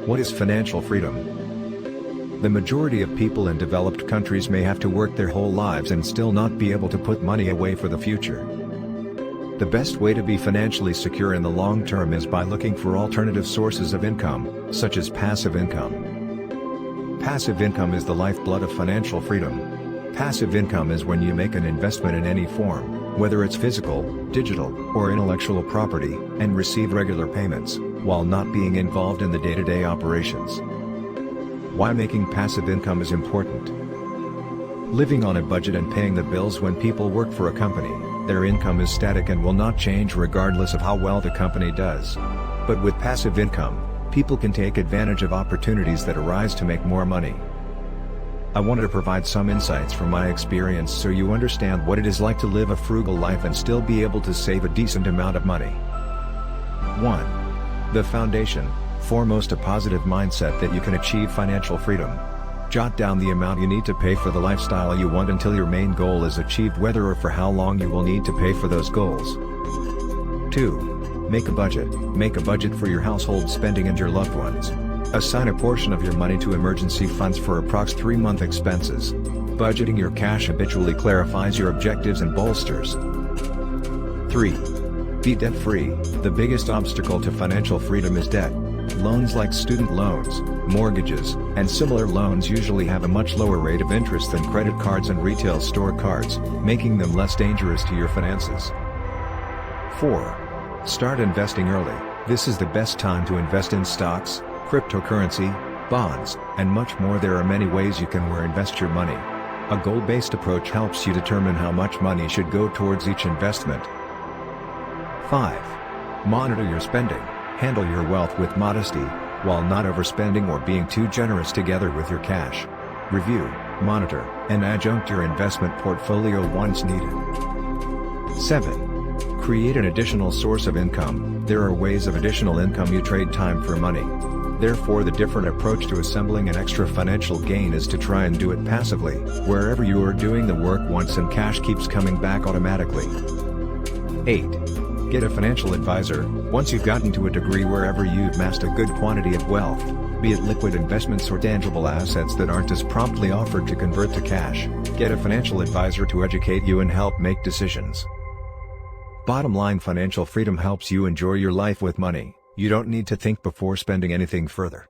What is financial freedom? The majority of people in developed countries may have to work their whole lives and still not be able to put money away for the future. The best way to be financially secure in the long term is by looking for alternative sources of income, such as passive income. Passive income is the lifeblood of financial freedom. Passive income is when you make an investment in any form, whether it's physical, digital, or intellectual property, and receive regular payments, while not being involved in the day-to-day operations. Why making passive income is important. Living on a budget and paying the bills. When people work for a company, their income is static and will not change regardless of how well the company does. But with passive income, people can take advantage of opportunities that arise to make more money. I wanted to provide some insights from my experience so you understand what it is like to live a frugal life and still be able to save a decent amount of money. 1. The foundation. Foremost, a positive mindset that you can achieve financial freedom. Jot down the amount you need to pay for the lifestyle you want until your main goal is achieved, whether or for how long you will need to pay for those goals. 2. Make a budget. Make a budget for your household spending and your loved ones. Assign a portion of your money to emergency funds for approx 3-month expenses. Budgeting your cash habitually clarifies your objectives and bolsters. 3. Be debt-free. The biggest obstacle to financial freedom is debt. Loans like student loans, mortgages, and similar loans usually have a much lower rate of interest than credit cards and retail store cards, making them less dangerous to your finances. 4. Start investing early. This is the best time to invest in stocks, cryptocurrency, bonds, and much more. There are many ways you can invest your money. A goal-based approach helps you determine how much money should go towards each investment. 5. Monitor your spending. Handle your wealth with modesty, while not overspending or being too generous together with your cash. Review, monitor, and adjunct your investment portfolio once needed. 7. Create an additional source of income. There are ways of additional income. You trade time for money. Therefore, the different approach to assembling an extra financial gain is to try and do it passively, wherever you are doing the work once and cash keeps coming back automatically. 8. Get a financial advisor. Once you've gotten to a degree wherever you've amassed a good quantity of wealth, be it liquid investments or tangible assets that aren't as promptly offered to convert to cash, get a financial advisor to educate you and help make decisions. Bottom line, financial freedom helps you enjoy your life with money. You don't need to think before spending anything further.